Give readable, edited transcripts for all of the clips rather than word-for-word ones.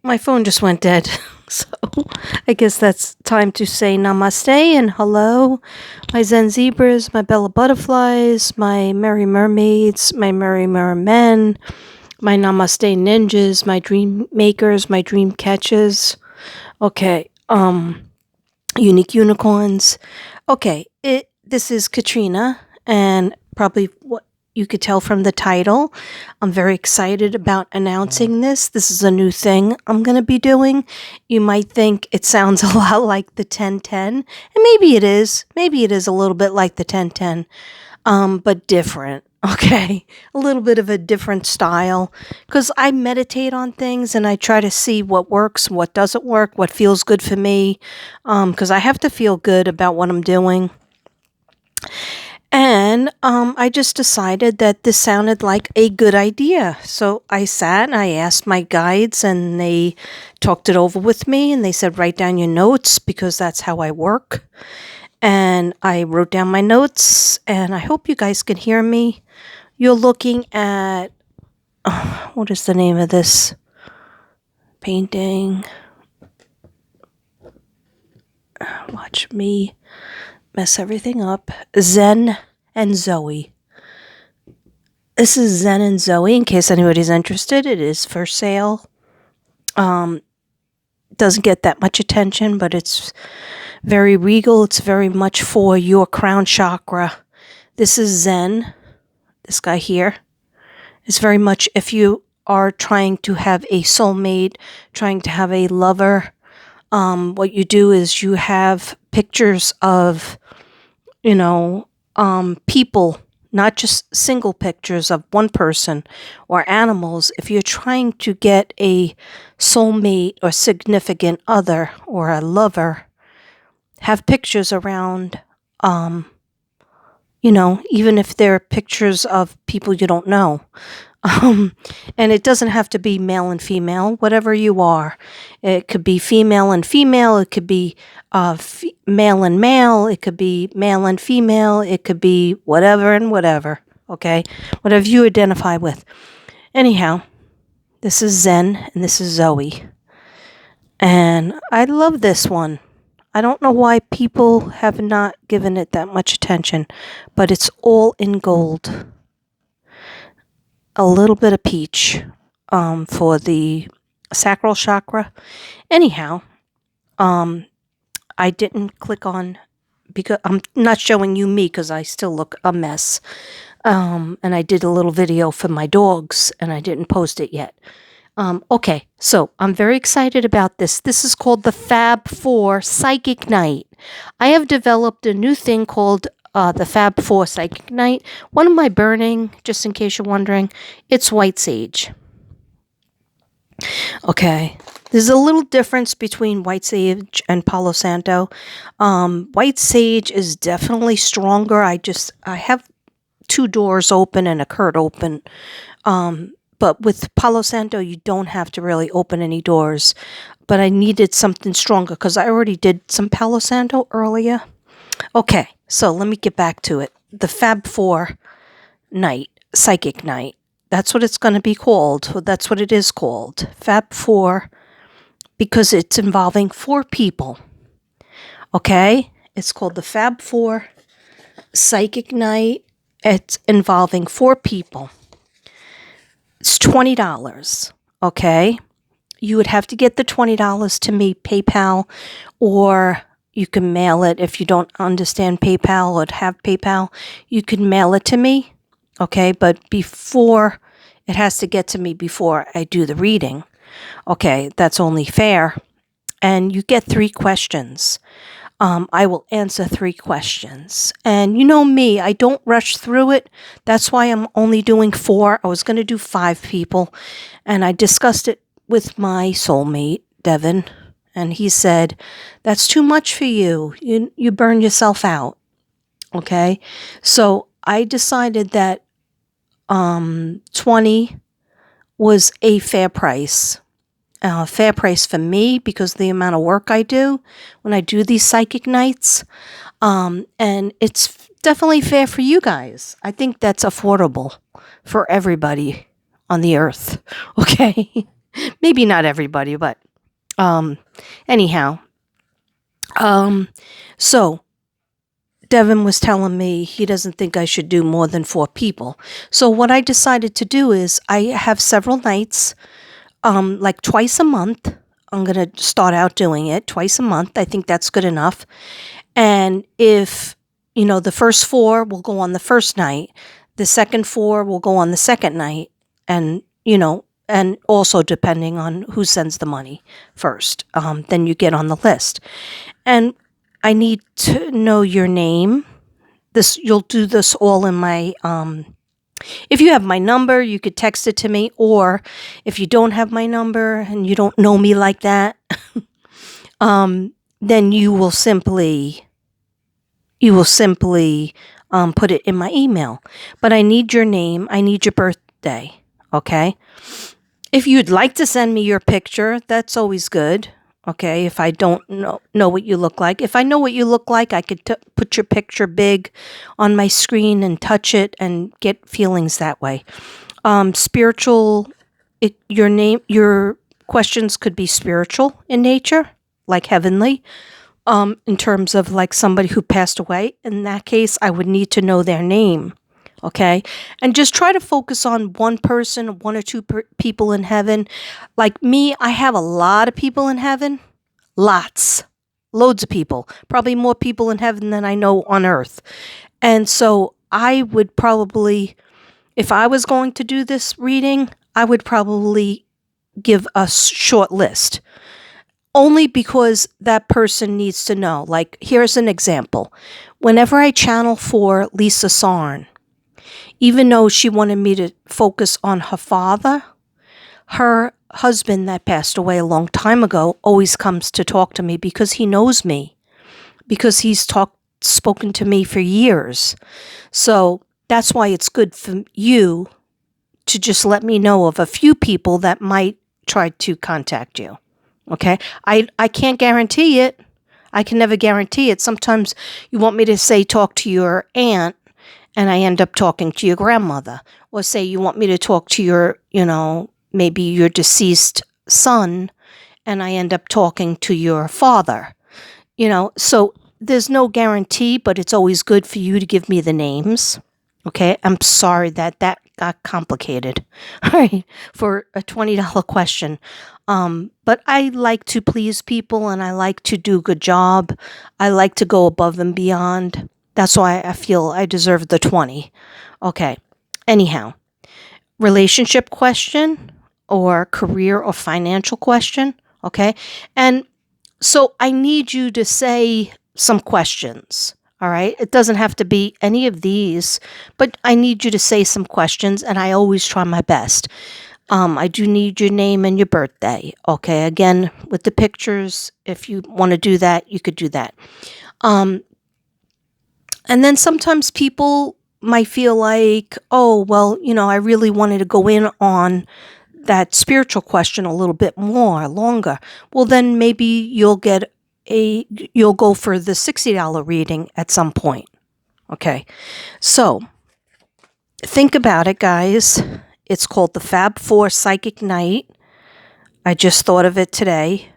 My phone just went dead. So I guess that's time to say namaste and hello, my Zen zebras, my Bella butterflies, my merry mermaids, my merry mermen, my namaste ninjas, my dream makers, my dream catchers. Okay, unique unicorns. Okay, this is Katrina, and probably what you could tell from the title, I'm very excited about announcing this. This is a new thing I'm going to be doing. You might think it sounds a lot like the 1010, and maybe it is. Maybe it is a little bit like the 1010, but different. Okay, a little bit of a different style, because I meditate on things and I try to see what works, what doesn't work, what feels good for me, because I have to feel good about what I'm doing. And I just decided that this sounded like a good idea. So I sat and I asked my guides, and they talked it over with me, and they said, write down your notes, because that's how I work. And I wrote down my notes, and I hope you guys can hear me. You're looking at, what is the name of this painting? Watch me mess everything up. Zen and Zoe. This is Zen and Zoe, in case anybody's interested. It is for sale. Doesn't get that much attention, but it's very regal. It's very much for your crown chakra. This is Zen. This guy here is very much if you are trying to have a soulmate, trying to have a lover. What you do is you have pictures of, people, not just single pictures of one person or animals. If you're trying to get a soulmate or significant other or a lover, have pictures around, even if they're pictures of people you don't know. And it doesn't have to be male and female, whatever you are. It could be female and female. It could be male and male. It could be male and female. It could be whatever and whatever. Okay? Whatever you identify with. Anyhow, this is Zen and this is Zoe. And I love this one. I don't know why people have not given it that much attention, but it's all in gold. A little bit of peach for the sacral chakra. Anyhow, I didn't click on, because I'm not showing you me because I still look a mess. And I did a little video for my dogs and I didn't post it yet. Okay, so I'm very excited about this. This is called the Fab 4 Psychic Night. I have developed a new thing called the Fab 4 Psychic Night. One of my burning, just in case you're wondering, it's white sage. Okay, there's a little difference between white sage and Palo Santo. White sage is definitely stronger. I have 2 doors open and a curtain open. But with Palo Santo, you don't have to really open any doors. But I needed something stronger because I already did some Palo Santo earlier. Okay, so let me get back to it. The Fab 4 night, Psychic Night. That's what it's going to be called. That's what it is called. Fab 4, because it's involving 4 people. Okay? It's called the Fab 4 Psychic Night. It's involving 4 people. It's $20. Okay? You would have to get the $20 to me, PayPal, or you can mail it. If you don't understand PayPal or have PayPal, you can mail it to me, okay? But before, it has to get to me before I do the reading. Okay, that's only fair. And you get 3 questions. I will answer 3 questions. And you know me, I don't rush through it. That's why I'm only doing 4. I was going to do 5 people. And I discussed it with my soulmate, Devin. And he said, that's too much for you. You burn yourself out. Okay? So I decided that 20 was a fair price. Fair price for me because of the amount of work I do when I do these psychic nights. And it's definitely fair for you guys. I think that's affordable for everybody on the earth. Okay? Maybe not everybody, but anyhow. So Devin was telling me he doesn't think I should do more than 4 people. So what I decided to do is I have several nights, like twice a month. I'm going to start out doing it twice a month. I think that's good enough. And if, the first 4 will go on the first night, the second 4 will go on the second night, and, and also depending on who sends the money first, then you get on the list. And I need to know your name. You'll do this all in my, if you have my number, you could text it to me, or if you don't have my number and you don't know me like that, then you will simply put it in my email. But I need your name. I need your birthday. Okay. If you'd like to send me your picture, that's always good. Okay, if I don't know what you look like. If I know what you look like, I could put your picture big on my screen and touch it and get feelings that way. Spiritual, your questions could be spiritual in nature, like heavenly, in terms of like somebody who passed away. In that case, I would need to know their name. Okay. And just try to focus on one person, 1 or 2 people in heaven. Like me, I have a lot of people in heaven. Loads of people, probably more people in heaven than I know on earth. And so I would probably, if I was going to do this reading, I would probably give a short list. Only because that person needs to know. Like, here's an example. Whenever I channel for Lisa Sarn, even though she wanted me to focus on her father, her husband that passed away a long time ago always comes to talk to me because he knows me, because he's spoken to me for years. So that's why it's good for you to just let me know of a few people that might try to contact you. Okay? I can't guarantee it. I can never guarantee it. Sometimes you want me to say talk to your aunt, and I end up talking to your grandmother. Or say you want me to talk to your, maybe your deceased son, and I end up talking to your father. So there's no guarantee, but it's always good for you to give me the names. Okay, I'm sorry that got complicated. All right, for a $20 question. But I like to please people, and I like to do a good job. I like to go above and beyond. That's why I feel I deserve the 20. Okay. Anyhow, relationship question or career or financial question. Okay. And so I need you to say some questions. All right. It doesn't have to be any of these, but I need you to say some questions, and I always try my best. I do need your name and your birthday. Okay. Again, with the pictures, if you want to do that, you could do that. And then sometimes people might feel like, oh, well, I really wanted to go in on that spiritual question a little bit more, longer. Well, then maybe you'll go for the $60 reading at some point. Okay. So think about it, guys. It's called the Fab 4 Psychic Night. I just thought of it today.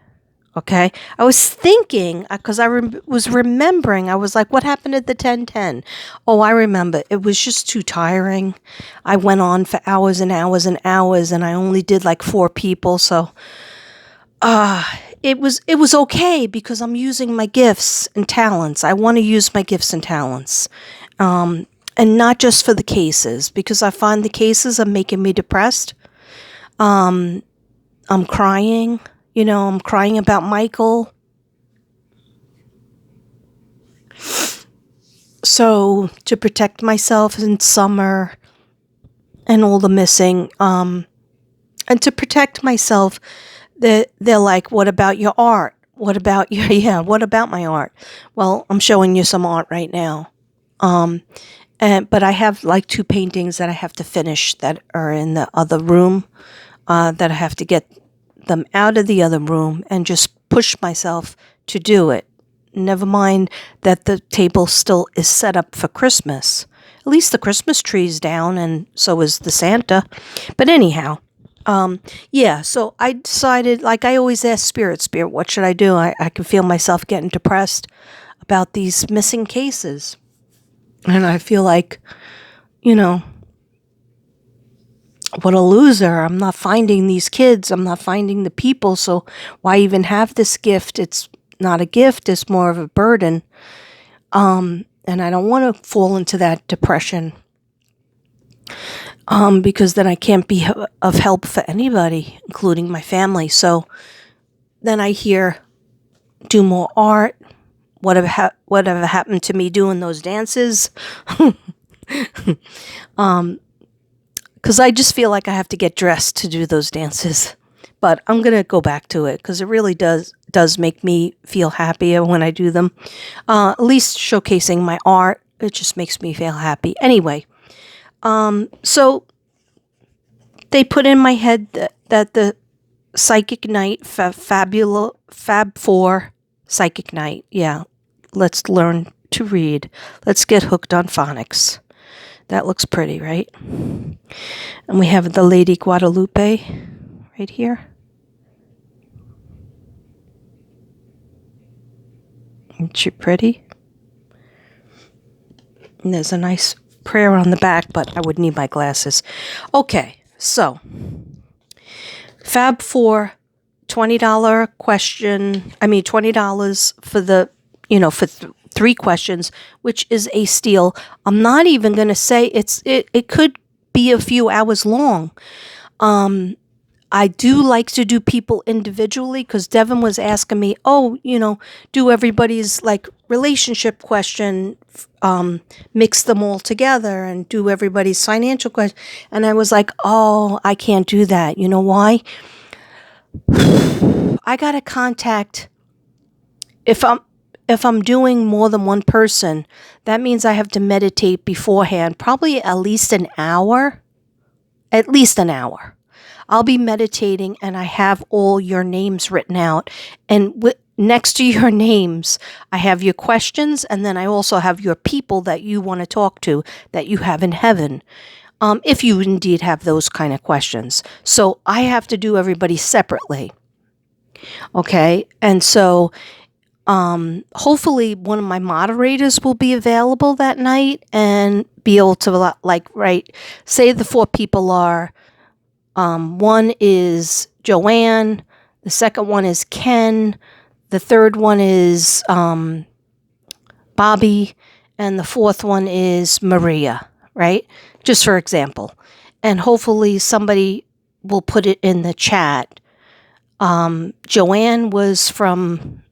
Okay. I was thinking, because I was remembering, I was like, what happened at the 10:10? Oh, I remember. It was just too tiring. I went on for hours and hours and hours, and I only did like 4 people. So it was okay because I'm using my gifts and talents. I want to use my gifts and talents. And not just for the cases, because I find the cases are making me depressed. I'm crying. I'm crying about Michael. So to protect myself in summer and all the missing, and to protect myself, they're like, what about your art? What about what about my art? Well, I'm showing you some art right now. But I have like 2 paintings that I have to finish that are in the other room, that I have to get them out of the other room and just push myself to do it. Never mind that the table still is set up for Christmas. At least the Christmas tree's down, and so is the Santa. But anyhow, Yeah, so I decided, like I always ask Spirit, what should I do? I can feel myself getting depressed about these missing cases. And I feel like, you know, what a loser. I'm not finding these kids. I'm not finding the people. So why even have this gift? It's not a gift, it's more of a burden. And I don't want to fall into that depression, because then I can't be of help for anybody, including my family. So then I hear, do more art. Whatever happened to me doing those dances? Because I just feel like I have to get dressed to do those dances. But I'm gonna go back to it because it really does make me feel happier when I do them. At least showcasing my art, it just makes me feel happy. Anyway, so they put in my head that the Psychic Night, Fab 4 Psychic Night. Yeah, let's learn to read. Let's get hooked on phonics. That looks pretty, right? And we have the Lady Guadalupe right here. Isn't she pretty? And there's a nice prayer on the back, but I would need my glasses. Okay, so Fab 4, $20 question. I mean, $20 for the, for 3 questions, which is a steal. I'm not even going to say it could be a few hours long. I do like to do people individually because Devin was asking me, do everybody's like relationship question, mix them all together and do everybody's financial question. And I was like, oh, I can't do that. You know why? I got to contact, if I'm doing more than one person, that means I have to meditate beforehand, probably at least an hour. At least an hour. I'll be meditating and I have all your names written out. And next to your names, I have your questions. And then I also have your people that you want to talk to that you have in heaven. If you indeed have those kind of questions. So I have to do everybody separately. Okay. And so hopefully one of my moderators will be available that night and be able to say the 4 people are, one is Joanne, the second one is Ken, the third one is Bobby, and the fourth one is Maria, right? Just for example. And hopefully somebody will put it in the chat. Joanne was from,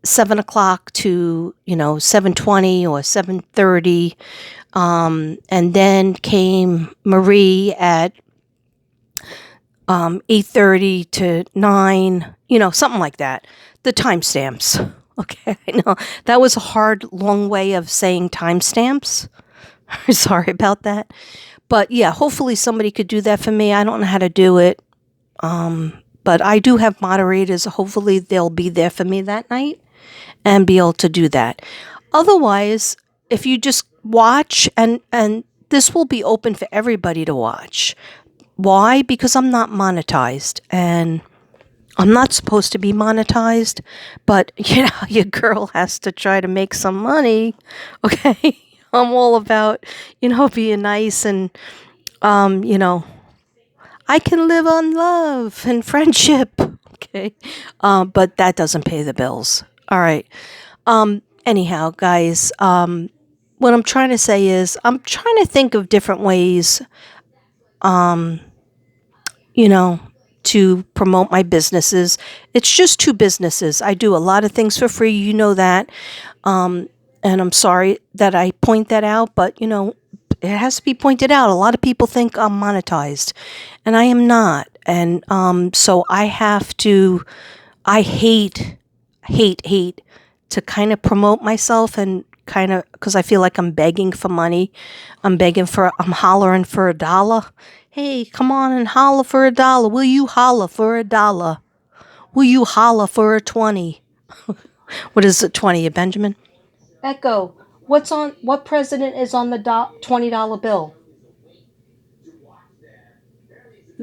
7 o'clock to, 7:20 or 7:30. And then came Marie at 8:30 to 9, something like that. The timestamps. Okay, I know that was a hard, long way of saying timestamps. Sorry about that. But yeah, hopefully somebody could do that for me. I don't know how to do it. But I do have moderators. Hopefully they'll be there for me that night and be able to do that. Otherwise, if you just watch, and this will be open for everybody to watch. Why? Because I'm not monetized and I'm not supposed to be monetized, but your girl has to try to make some money. Okay. I'm all about, being nice and, I can live on love and friendship. Okay. But that doesn't pay the bills. All right. Anyhow, guys, what I'm trying to say is I'm trying to think of different ways, to promote my businesses. It's just 2 businesses. I do a lot of things for free. You know that. And I'm sorry that I point that out, but it has to be pointed out. A lot of people think I'm monetized and I am not. And, so I have to, I hate to kind of promote myself and kind of, because I feel like I'm begging for money. I'm hollering for $1. Hey, come on and holler for $1. Will you holler for $1? Will you holler for a 20? What is it, 20, Benjamin? Echo, what president is on the $20 bill?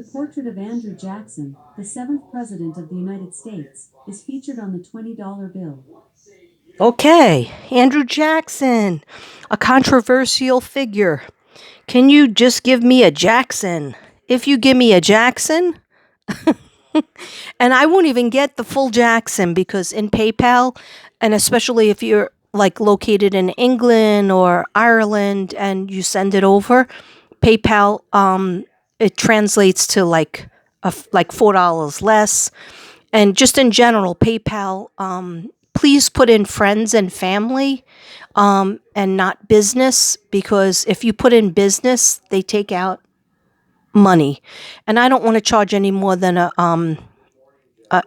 The portrait of Andrew Jackson, the 7th President of the United States, is featured on the $20 bill. Okay, Andrew Jackson, a controversial figure. Can you just give me a Jackson? If you give me a Jackson, and I won't even get the full Jackson because in PayPal, and especially if you're like located in England or Ireland and you send it over, PayPal, it translates to like $4 less. And just in general, PayPal, please put in friends and family, and not business, because if you put in business, they take out money, and I don't want to charge any more than a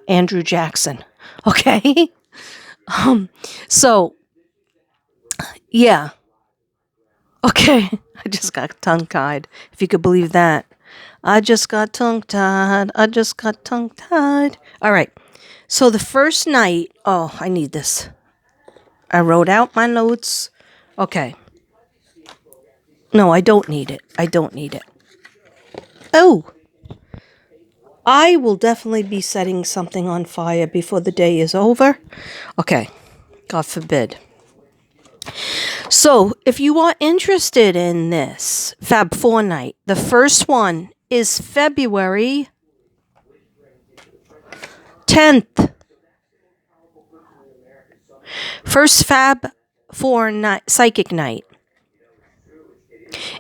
Andrew Jackson. Okay. So yeah. Okay. I just got tongue tied. If you could believe that. I just got tongue tied. I just got tongue tied. All right. So the first night, oh, I need this. I wrote out my notes. Okay. No, I don't need it. I don't need it. Oh, I will definitely be setting something on fire before the day is over. Okay. God forbid. So, if you are interested in this Fab 4 night, the first one is February 10th. First Fab 4 night, Psychic Night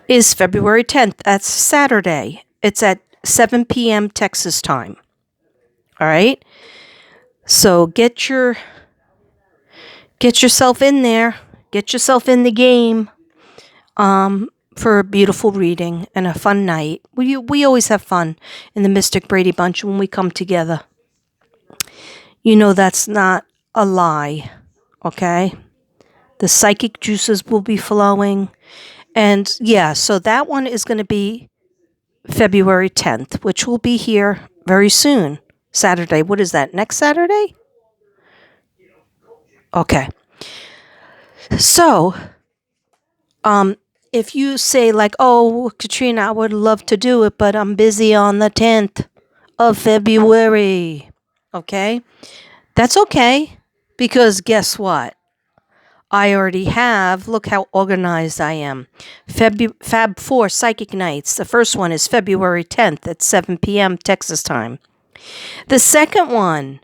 is February 10th. That's Saturday. It's at 7 p.m. Texas time. All right? So, get yourself in there. Get yourself in the game. For a beautiful reading and a fun night. We always have fun in the Mystic Brady Bunch when we come together. You know that's not a lie, okay? The psychic juices will be flowing. And yeah, so that one is going to be February 10th, which will be here very soon. Saturday. What is that? Next Saturday? Okay. So, if you say like, oh, Katrina, I would love to do it, but I'm busy on the 10th of February. Okay? That's okay, because guess what? I already have, look how organized I am. Fab 4 Psychic Nights. The first one is February 10th at 7 p.m. Texas time. The second one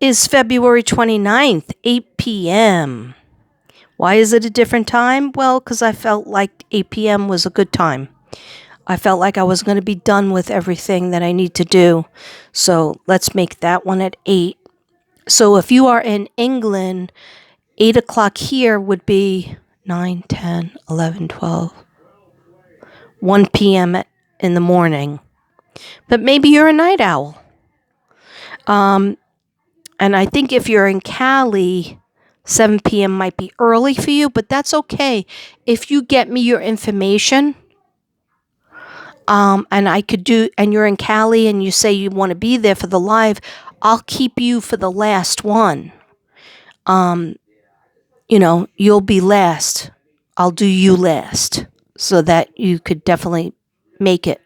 is February 29th, 8 p.m. Why is it a different time? Well, because I felt like 8 p.m. was a good time. I felt like I was going to be done with everything that I need to do. So let's make that one at 8. So if you are in England, 8 o'clock here would be 9, 10, 11, 12, 1 p.m. in the morning. But maybe you're a night owl. And I think if you're in Cali, 7 p.m. might be early for you, but that's okay. If you get me your information, and you're in Cali and you say you want to be there for the live, I'll keep you for the last one. You'll be last. I'll do you last so that you could definitely make it.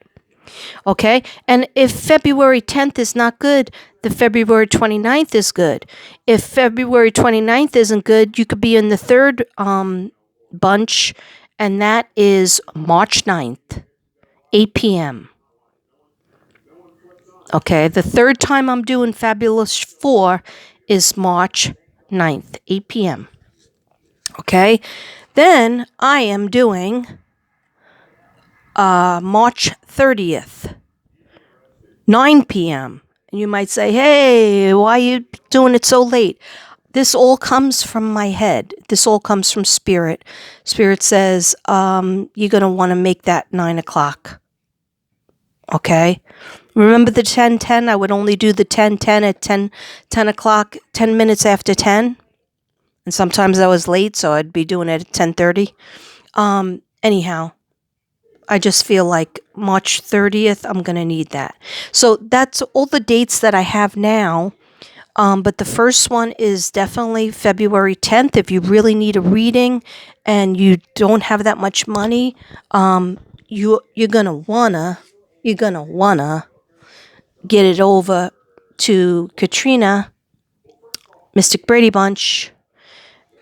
Okay? And if February 10th is not good, the February 29th is good. If February 29th isn't good, you could be in the third bunch, and that is March 9th, 8 p.m. Okay? The third time I'm doing Fabulous 4 is March 9th, 8 p.m. Okay? Then I am doing March 30th, 9 p.m. And you might say, hey, why are you doing it so late? This all comes from my head. This all comes from Spirit. Spirit says, you're going to want to make that 9 o'clock. Okay? Remember the 10:10? I would only do the 10:10 at 10 o'clock, 10 minutes after 10. And sometimes I was late, so I'd be doing it at 10:30. Anyhow, I just feel like March 30th, I'm going to need that. So that's all the dates that I have now. But the first one is definitely February 10th. If you really need a reading and you don't have that much money, you're going to wanna get it over to Katrina, Mystic Brady Bunch,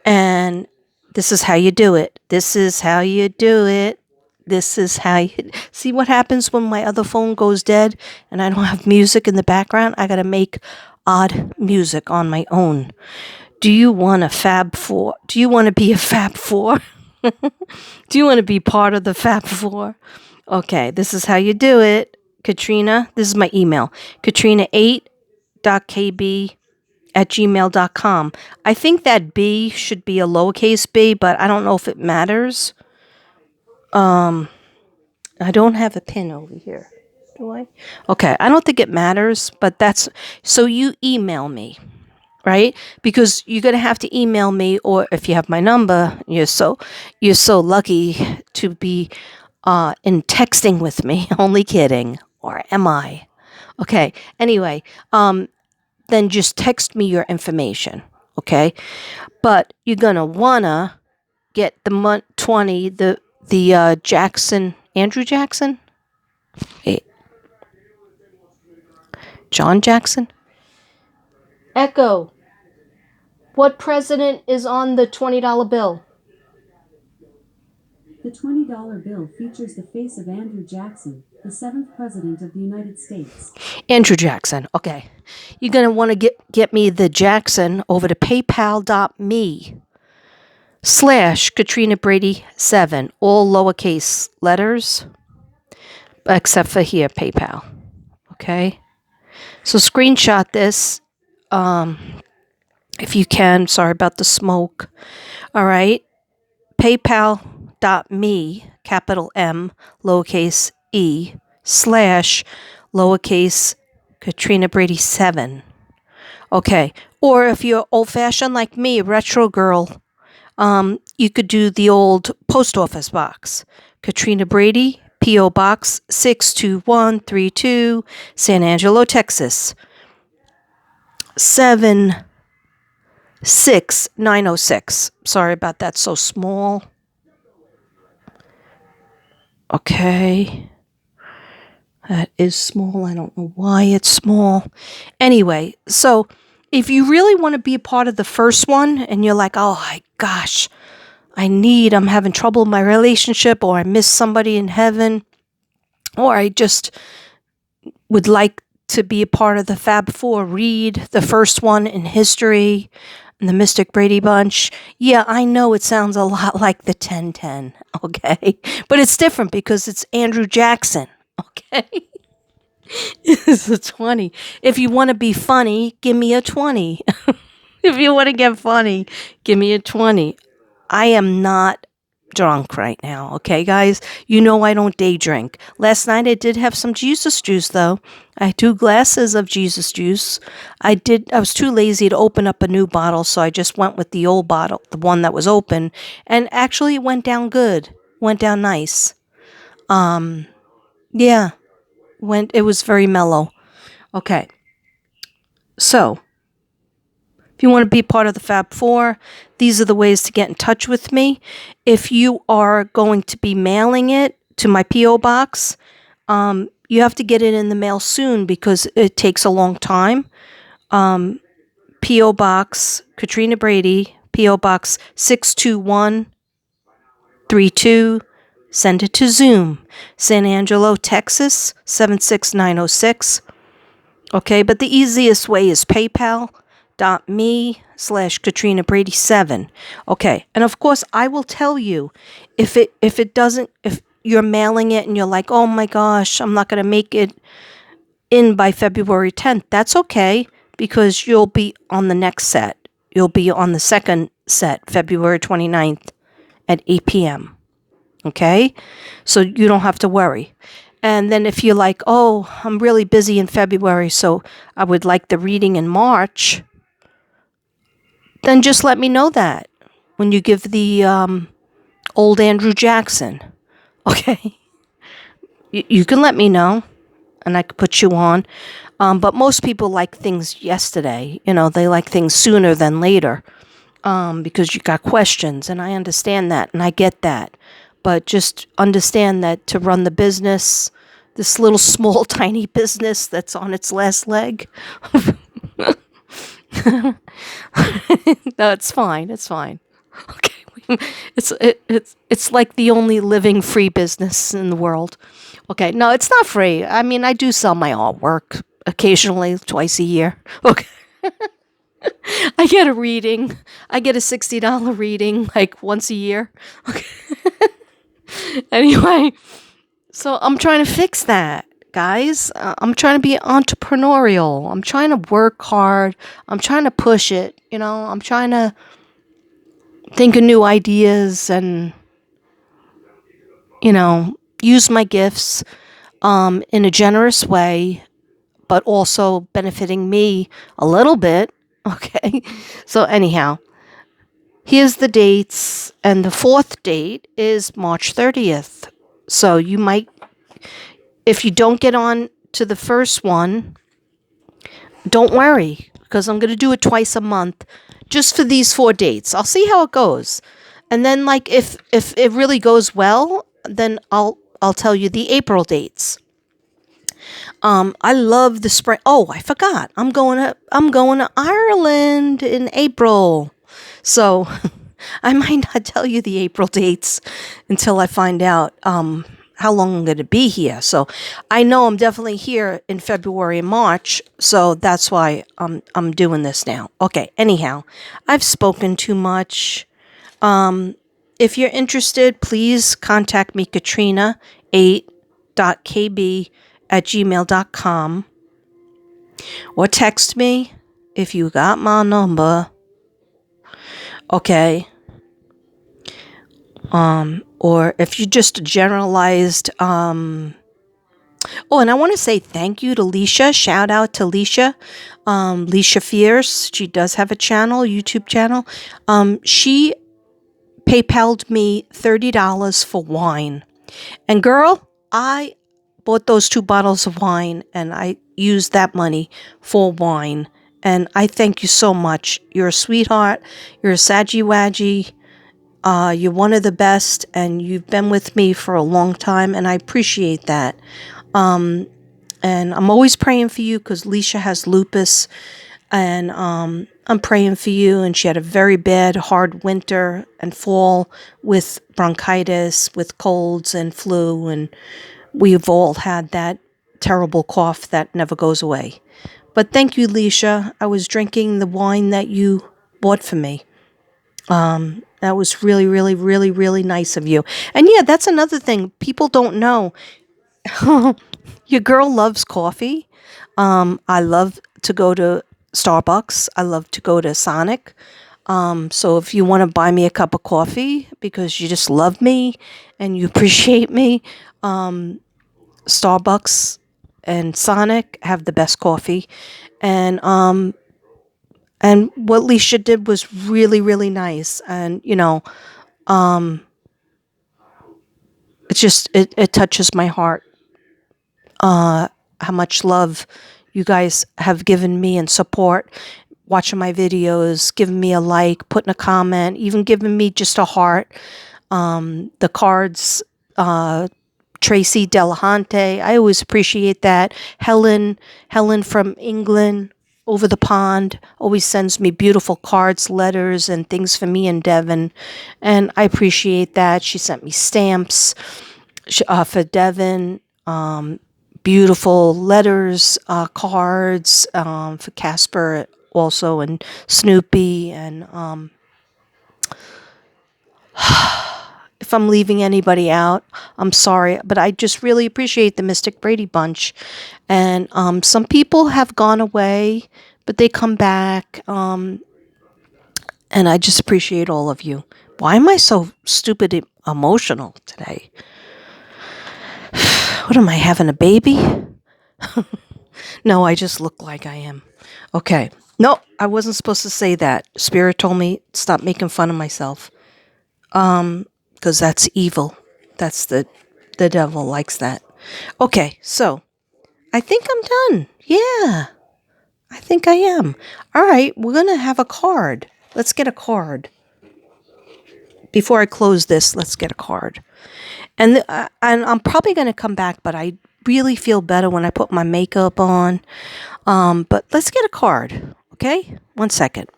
and this is how you do it. This is how you do it. This is how you see what happens when my other phone goes dead and I don't have music in the background. I gotta make odd music on my own. Do you want a Fab Four? Do you want to be a Fab Four? Do you want to be part of the Fab Four? Okay, this is how you do it. Katrina, this is my email. Katrina8.kb@gmail.com. I think that B should be a lowercase b, but I don't know if it matters. I don't have a pin over here. Do I? Okay, I don't think it matters, but that's so you email me, right? Because you're gonna have to email me, or if you have my number, you're so lucky to be in texting with me. Only kidding, or am I? Okay. Anyway, then just text me your information, okay? But you're gonna wanna get the month 20, the Jackson, Andrew Jackson, hey, John Jackson. Echo. What president is on the $20 bill? The $20 bill features the face of Andrew Jackson, the 7th President of the United States. Andrew Jackson. Okay. You're going to want to get me the Jackson over to paypal.me/Katrina Brady 7, all lowercase letters, except for here, PayPal. Okay. So screenshot this if you can. Sorry about the smoke. All right. PayPal.me, capital M, lowercase e, / lowercase Katrina Brady 7. Okay. Or if you're old fashioned like me, a retro girl, you could do the old post office box. Katrina Brady, P.O. Box 62132, San Angelo, Texas 76906. Sorry about that, so small. Okay. That is small. I don't know why it's small. Anyway, so if you really want to be a part of the first one and you're like, oh my gosh, I'm having trouble in my relationship, or I miss somebody in heaven, or I just would like to be a part of the Fab Four, read the first one in history and the Mystic Brady Bunch. Yeah, I know it sounds a lot like the 1010, okay? But it's different because it's Andrew Jackson, okay? It's a 20. If you want to be funny, give me a 20. If you want to get funny, give me a 20. I am not drunk right now, okay, guys? You know I don't day drink. Last night I did have some Jesus juice, though. I had 2 glasses of Jesus juice. I was too lazy to open up a new bottle, so I just went with the old bottle, the one that was open, and actually it went down good. Went down nice. Yeah. It was very mellow. Okay. So, if you want to be part of the Fab Four, these are the ways to get in touch with me. If you are going to be mailing it to my P.O. box, you have to get it in the mail soon because it takes a long time. P.O. Box, Katrina Brady, P.O. Box 62132. Send it to Zoom, San Angelo, Texas 76906. Okay, but the easiest way is PayPal.me/Katrina Brady 7. Okay, and of course I will tell you if you're mailing it and you're like, oh my gosh, I'm not going to make it in by February 10th. That's okay, because you'll be on the next set. You'll be on the second set, February 29th at 8 p.m. Okay, so you don't have to worry. And then if you're like, oh, I'm really busy in February, so I would like the reading in March, then just let me know that when you give the old Andrew Jackson. Okay, you can let me know, and I could put you on. But most people like things yesterday. They like things sooner than later because you got questions, and I understand that, and I get that. But just understand that to run the business, this little small tiny business that's on its last leg. No, it's fine. It's fine. Okay, it's like the only living free business in the world. Okay, no, it's not free. I mean, I do sell my artwork occasionally, twice a year. Okay, I get a reading. I get a $60 reading like once a year. Okay. Anyway, so I'm trying to fix that, guys. I'm trying to be entrepreneurial. I'm trying to work hard. I'm trying to push it. I'm trying to think of new ideas and, use my gifts in a generous way, but also benefiting me a little bit. Okay. So, anyhow, here's the dates. And the fourth date is March 30th. So, you might, if you don't get on to the first one, don't worry, because I'm going to do it twice a month just for these 4 dates. I'll see how it goes. And then, like, if it really goes well, then I'll tell you the April dates. I love the spring. Oh, I forgot. I'm going to Ireland in April. So I might not tell you the April dates until I find out how long I'm going to be here. So I know I'm definitely here in February and March. So that's why I'm doing this now. Okay. Anyhow, I've spoken too much. If you're interested, please contact me, katrina8.kb@gmail.com, or text me if you got my number. Okay. Or if you just generalized, oh, and I want to say thank you to Leisha. Shout out to Leisha. Leisha Fierce. She does have a channel, YouTube channel. She PayPal'd me $30 for wine. And girl, I bought those 2 bottles of wine and I used that money for wine. And I thank you so much. You're a sweetheart. You're a Saggy Waggy. You're one of the best, and you've been with me for a long time, and I appreciate that. And I'm always praying for you because Leisha has lupus, and I'm praying for you. And she had a very bad, hard winter and fall with bronchitis, with colds and flu, and we've all had that terrible cough that never goes away. But thank you, Leisha. I was drinking the wine that you bought for me. That was really, really, really, really nice of you. And yeah, that's another thing people don't know. Your girl loves coffee. I love to go to Starbucks. I love to go to Sonic. So if you want to buy me a cup of coffee because you just love me and you appreciate me, Starbucks and Sonic have the best coffee. And what Leisha did was really, really nice. And, it touches my heart, how much love you guys have given me and support, watching my videos, giving me a like, putting a comment, even giving me just a heart. The cards, Tracy Delahante, I always appreciate that. Helen from England, over the pond, always sends me beautiful cards, letters, and things for me and Devin, and I appreciate that. She sent me stamps for Devin, beautiful letters, cards for Casper also, and Snoopy, and if I'm leaving anybody out, I'm sorry, but I just really appreciate the Mystic Brady Bunch. And some people have gone away, but they come back. And I just appreciate all of you. Why am I so stupid emotional today? What am I, having a baby? No, I just look like I am. Okay. No, I wasn't supposed to say that. Spirit told me stop making fun of myself. Because that's evil. That's the devil likes that. Okay, so I think I'm done. Yeah, I think I am. All right, we're going to have a card. Let's get a card. Before I close this, let's get a card. And I'm probably going to come back, but I really feel better when I put my makeup on. But let's get a card, okay? 1 second.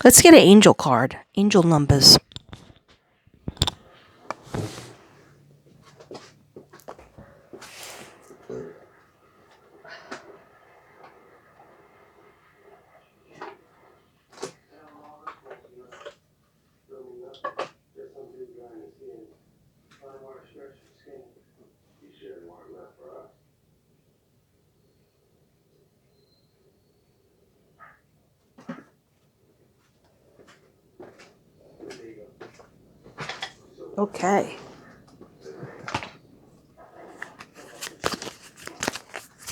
Let's get an angel card. Angel numbers. Okay.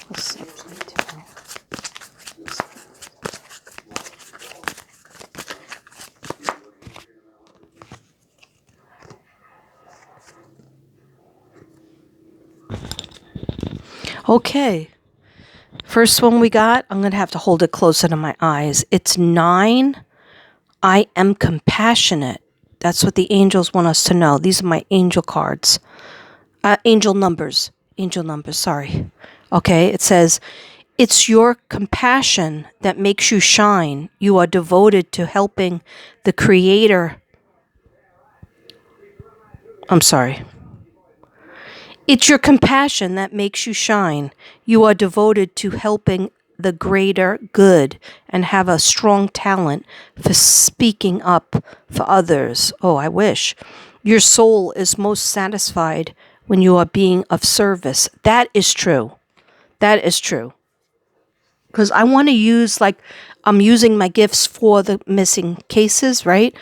Let's see. Okay. First one we got, I'm going to have to hold it closer to my eyes. It's 9. I am compassionate. That's what the angels want us to know. These are my angel cards. Angel numbers. Angel numbers, sorry. Okay, it says, it's your compassion that makes you shine. You are devoted to helping the Creator. I'm sorry. It's your compassion that makes you shine. You are devoted to helping the greater good and have a strong talent for speaking up for others. Oh, I wish. Your soul is most satisfied when you are being of service. That is true. That is true. Because I want to use, like, I'm using my gifts for the missing cases, right?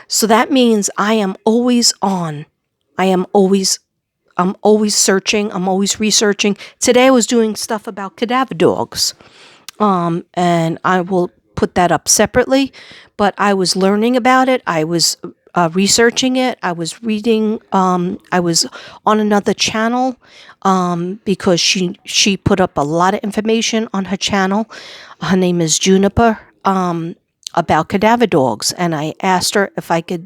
So that means I am always on. I'm always searching. I'm always researching. Today I was doing stuff about cadaver dogs. And I will put that up separately. But I was learning about it. I was researching it. I was reading. I was on another channel because she put up a lot of information on her channel. Her name is Juniper, about cadaver dogs. And I asked her if I could